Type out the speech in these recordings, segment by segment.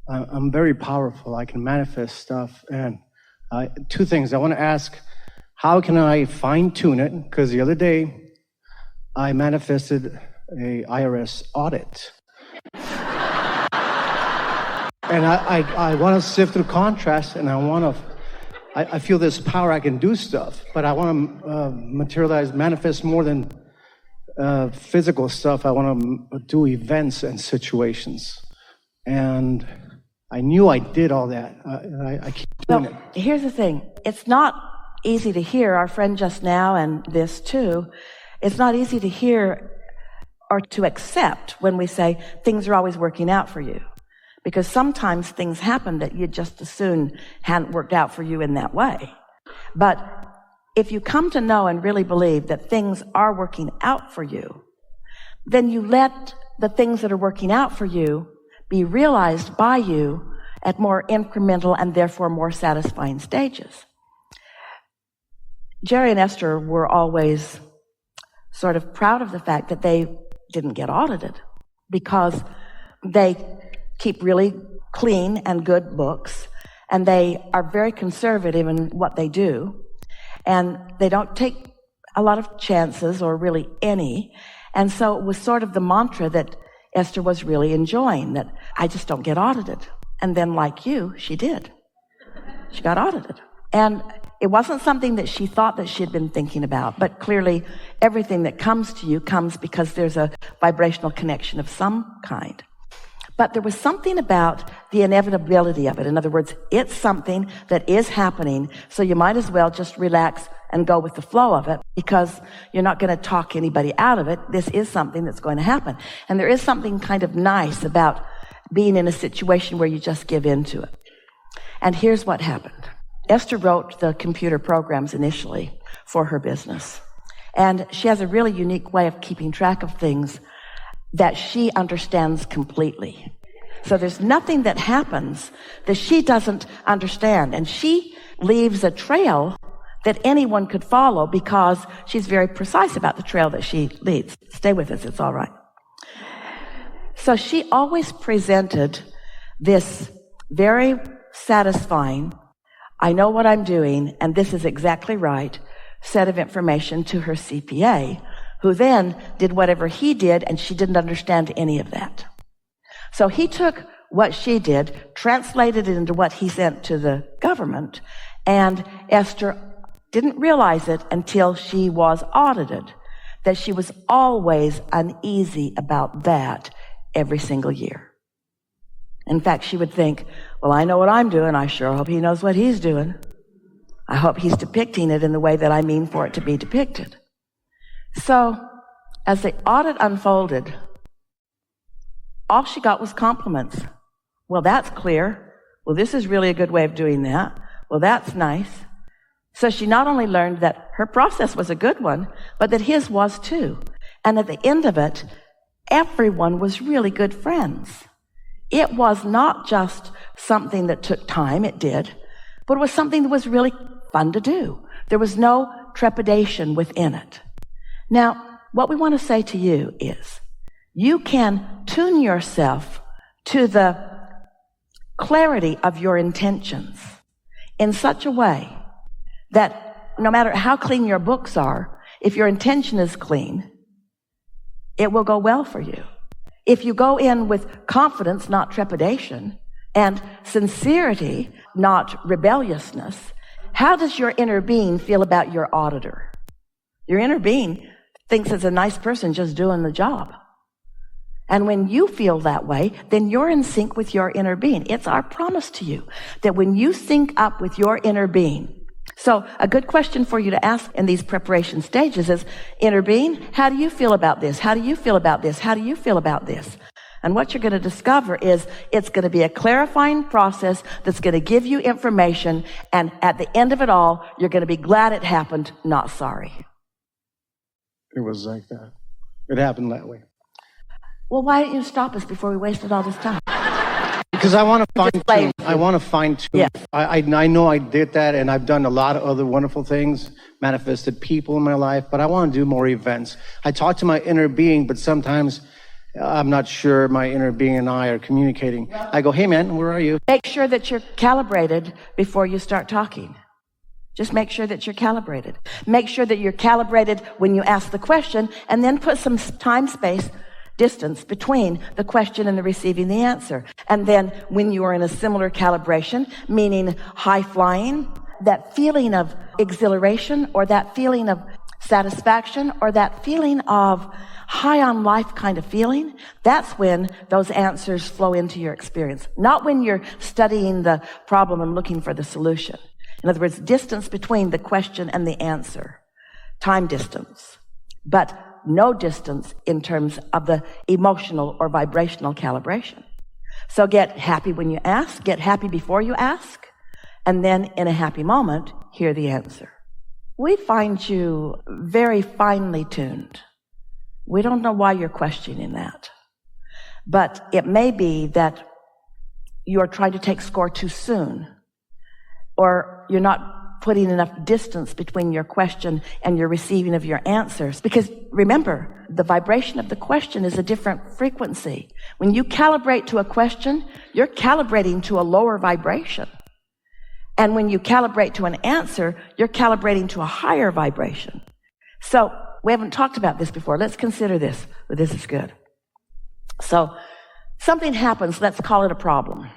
I'm very powerful. I can manifest stuff. And two things. I want to ask, how can I fine-tune it? Because the other day, I manifested a IRS audit. And I want to sift through contrast, and I feel this power. I can do stuff, but I want to manifest more than physical stuff. I want to do events and situations. And I knew I did all that. I keep doing it. Here's the thing. It's not easy to hear, our friend just now and this too, it's not easy to hear or to accept when we say things are always working out for you. Because sometimes things happen that you just as soon hadn't worked out for you in that way. But if you come to know and really believe that things are working out for you, then you let the things that are working out for you be realized by you at more incremental and therefore more satisfying stages. Jerry and Esther were always sort of proud of the fact that they didn't get audited because they keep really clean and good books, and they are very conservative in what they do, and they don't take a lot of chances or really any. And so it was sort of the mantra that Esther was really enjoying, that I just don't get audited. And then like you, she did. She got audited. And it wasn't something that she thought that she had been thinking about, but clearly everything that comes to you comes because there's a vibrational connection of some kind. But there was something about the inevitability of it. In other words, it's something that is happening, so you might as well just relax and go with the flow of it, because you're not going to talk anybody out of it. This is something that's going to happen. And there is something kind of nice about being in a situation where you just give in to it. And here's what happened. Esther wrote the computer programs initially for her business. And she has a really unique way of keeping track of things that she understands completely. So there's nothing that happens that she doesn't understand. And she leaves a trail that anyone could follow because she's very precise about the trail that she leads. Stay with us, it's all right. So she always presented this very satisfying, I know what I'm doing, and this is exactly right, set of information to her CPA, who then did whatever he did, and she didn't understand any of that. So he took what she did, translated it into what he sent to the government, and Esther didn't realize it until she was audited, that she was always uneasy about that every single year. In fact, she would think, well, I know what I'm doing. I sure hope he knows what he's doing. I hope he's depicting it in the way that I mean for it to be depicted. So, as the audit unfolded, all she got was compliments. Well, that's clear. Well, this is really a good way of doing that. Well, that's nice. So she not only learned that her process was a good one, but that his was too. And at the end of it, everyone was really good friends. It was not just something that took time, it did, but it was something that was really fun to do. There was no trepidation within it. Now, what we want to say to you is, you can tune yourself to the clarity of your intentions in such a way that no matter how clean your books are, if your intention is clean, it will go well for you. If you go in with confidence, not trepidation, and sincerity, not rebelliousness, how does your inner being feel about your auditor? Your inner being thinks it's a nice person just doing the job. And when you feel that way, then you're in sync with your inner being. It's our promise to you that when you sync up with your inner being. So a good question for you to ask in these preparation stages is, inner being, how do you feel about this? How do you feel about this? How do you feel about this? And what you're going to discover is it's going to be a clarifying process that's going to give you information. And at the end of it all, you're going to be glad it happened, not sorry. It was like that. It happened that way. Well, why didn't you stop us before we wasted all this time? Because I want to fine tune. Yeah. I know I did that, and I've done a lot of other wonderful things, manifested people in my life, but I want to do more events. I talk to my inner being, but sometimes I'm not sure my inner being and I are communicating. I go, hey man, where are you? Make sure that you're calibrated before you start talking. Just make sure that you're calibrated. Make sure that you're calibrated when you ask the question, and then put some time space distance between the question and the receiving the answer. And then when you are in a similar calibration, meaning high flying, that feeling of exhilaration or that feeling of satisfaction or that feeling of high on life kind of feeling, that's when those answers flow into your experience. Not when you're studying the problem and looking for the solution. In other words, distance between the question and the answer. Time distance. But no distance in terms of the emotional or vibrational calibration. So get happy when you ask, get happy before you ask, and then in a happy moment, hear the answer. We find you very finely tuned. We don't know why you're questioning that. But it may be that you're trying to take score too soon, or you're not putting enough distance between your question and your receiving of your answers. Because remember, the vibration of the question is a different frequency. When you calibrate to a question, you're calibrating to a lower vibration. And when you calibrate to an answer, you're calibrating to a higher vibration. So we haven't talked about this before. Let's consider this. But this is good. So something happens. Let's call it a problem.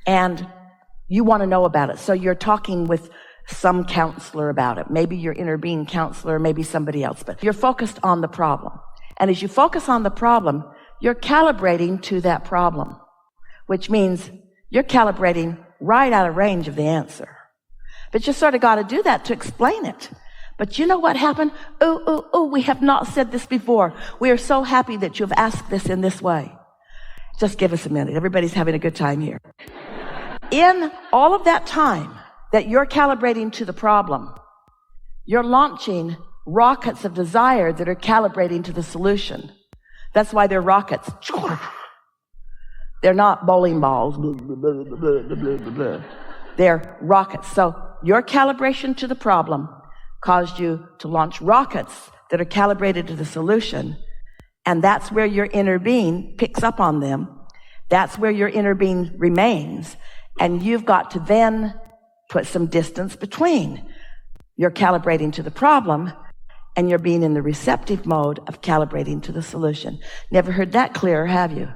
And you want to know about it. So you're talking with some counselor about it. Maybe your inner being counselor, maybe somebody else. But you're focused on the problem. And as you focus on the problem, you're calibrating to that problem, which means you're calibrating right out of range of the answer. But you sort of got to do that to explain it. But you know what happened? We have not said this before. We are so happy that you've asked this in this way. Just give us a minute. Everybody's having a good time here. In all of that time that you're calibrating to the problem, you're launching rockets of desire that are calibrating to the solution. That's why they're rockets. They're not bowling balls. They're rockets. So your calibration to the problem caused you to launch rockets that are calibrated to the solution. And that's where your inner being picks up on them. That's where your inner being remains. And you've got to then put some distance between your calibrating to the problem and your being in the receptive mode of calibrating to the solution. Never heard that clearer, have you?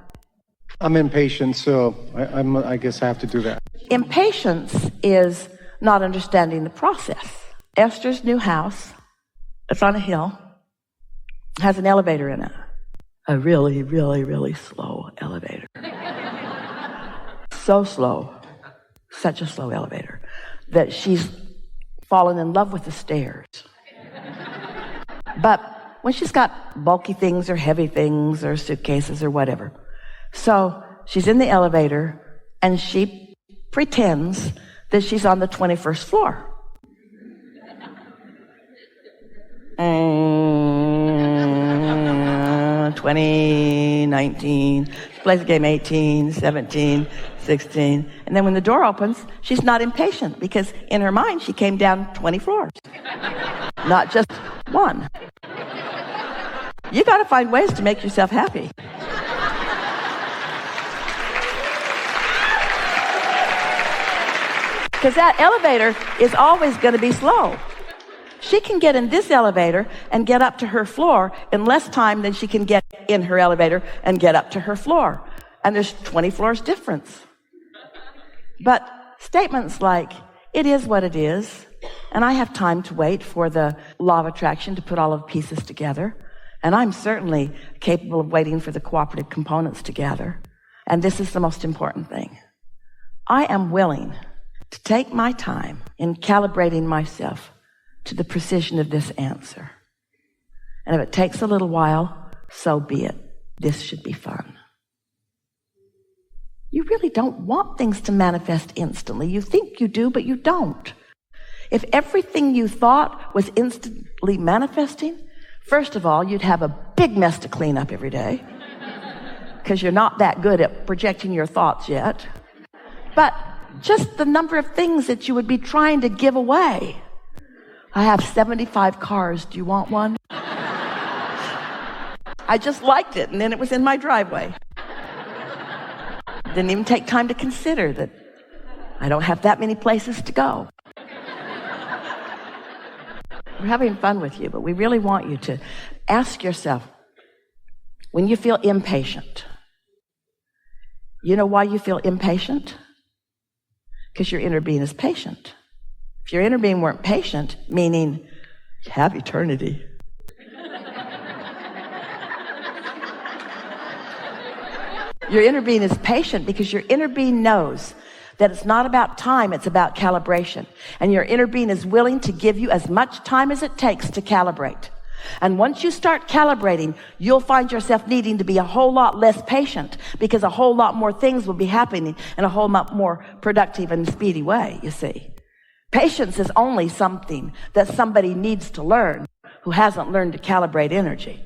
I'm impatient, so I guess I have to do that. Impatience is not understanding the process. Esther's new house, it's on a hill, has an elevator in it. A really, really, really slow elevator. So slow, such a slow elevator, that she's fallen in love with the stairs. But when she's got bulky things or heavy things or suitcases or whatever, so she's in the elevator and she pretends that she's on the 21st floor. 2019, she plays the game 18, 17, 16. And then when the door opens, she's not impatient because in her mind, she came down 20 floors, not just one. You got to find ways to make yourself happy. Because that elevator is always going to be slow. She can get in this elevator and get up to her floor in less time than she can get in her elevator and get up to her floor. And there's 20 floors difference. But statements like, it is what it is, and I have time to wait for the law of attraction to put all of the pieces together, and I'm certainly capable of waiting for the cooperative components together. And this is the most important thing. I am willing to take my time in calibrating myself to the precision of this answer. And if it takes a little while, so be it. This should be fun. You really don't want things to manifest instantly. You think you do, but you don't. If everything you thought was instantly manifesting, first of all, you'd have a big mess to clean up every day because you're not that good at projecting your thoughts yet. But just the number of things that you would be trying to give away. I have 75 cars. Do you want one? I just liked it, and then it was in my driveway. Didn't even take time to consider that I don't have that many places to go. We're having fun with you, but we really want you to ask yourself, when you feel impatient, you know why you feel impatient? Because your inner being is patient. If your inner being weren't patient, meaning you have eternity. Your inner being is patient because your inner being knows that it's not about time, it's about calibration. And your inner being is willing to give you as much time as it takes to calibrate. And once you start calibrating, you'll find yourself needing to be a whole lot less patient because a whole lot more things will be happening in a whole lot more productive and speedy way, you see. Patience is only something that somebody needs to learn who hasn't learned to calibrate energy.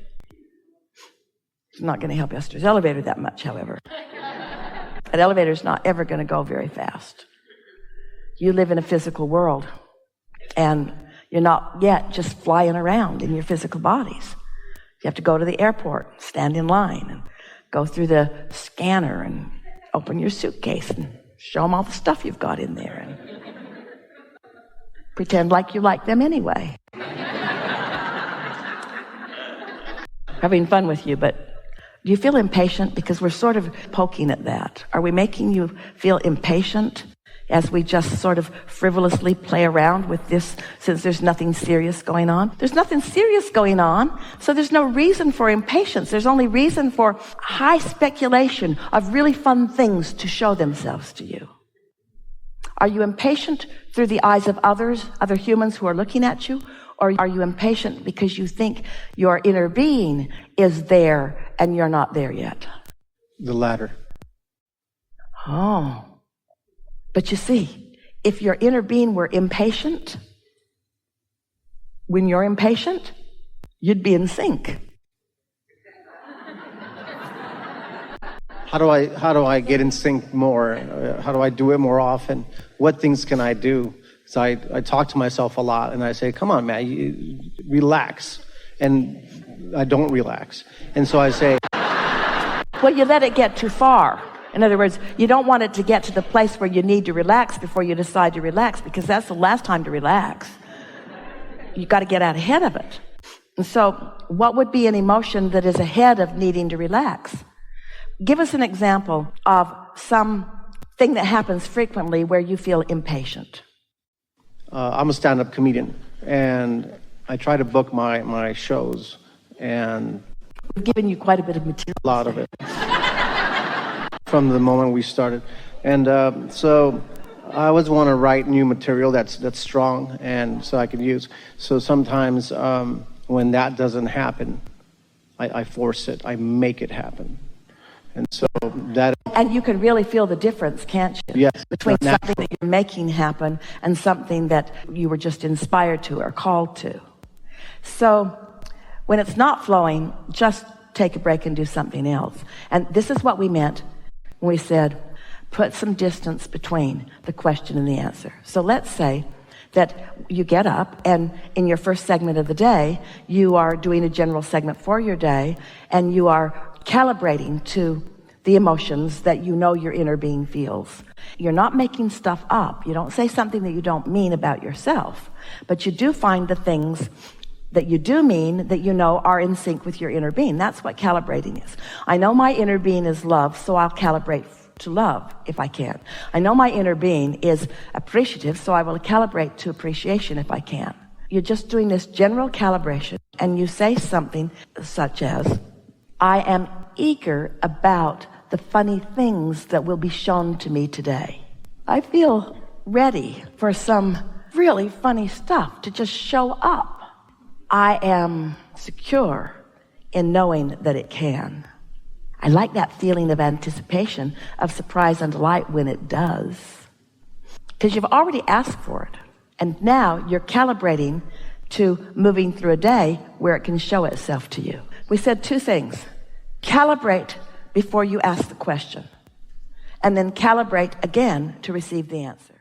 It's not going to help Esther's elevator that much, however. That elevator's not ever going to go very fast. You live in a physical world, and you're not yet just flying around in your physical bodies. You have to go to the airport, stand in line, and go through the scanner and open your suitcase and show them all the stuff you've got in there and pretend like you like them anyway. Having fun with you, but do you feel impatient? Because we're sort of poking at that. Are we making you feel impatient as we just sort of frivolously play around with this since there's nothing serious going on? There's nothing serious going on, so there's no reason for impatience. There's only reason for high speculation of really fun things to show themselves to you. Are you impatient through the eyes of others, other humans who are looking at you? Or are you impatient because you think your inner being is there and you're not there yet? The latter. Oh. But you see, if your inner being were impatient, when you're impatient, you'd be in sync. How do I get in sync more? How do I do it more often? What things can I do? So I talk to myself a lot, and I say, come on, man, relax. And I don't relax. And so I say... Well, you let it get too far. In other words, you don't want it to get to the place where you need to relax before you decide to relax, because that's the last time to relax. You've got to get out ahead of it. And so what would be an emotion that is ahead of needing to relax? Give us an example of something that happens frequently where you feel impatient. I'm a stand-up comedian, and I try to book my shows, and we've given you quite a bit of material. A lot of it. From the moment we started. And so I always want to write new material that's strong, and so I can use. So sometimes when that doesn't happen, I force it. I make it happen. And so that... And you can really feel the difference, can't you? Yes. Between something that you're making happen and something that you were just inspired to or called to. So when it's not flowing, just take a break and do something else. And this is what we meant when we said, put some distance between the question and the answer. So let's say that you get up and in your first segment of the day, you are doing a general segment for your day, and you are calibrating to the emotions that you know your inner being feels. You're not making stuff up. You don't say something that you don't mean about yourself, but you do find the things that you do mean that you know are in sync with your inner being. That's what calibrating is. I know my inner being is love, so I'll calibrate to love if I can. I know my inner being is appreciative, so I will calibrate to appreciation if I can. You're just doing this general calibration, and you say something such as, I am eager about the funny things that will be shown to me today. I feel ready for some really funny stuff to just show up. I am secure in knowing that it can. I like that feeling of anticipation, of surprise and delight when it does. Because you've already asked for it. And now you're calibrating to moving through a day where it can show itself to you. We said two things. Calibrate before you ask the question, and then calibrate again to receive the answer.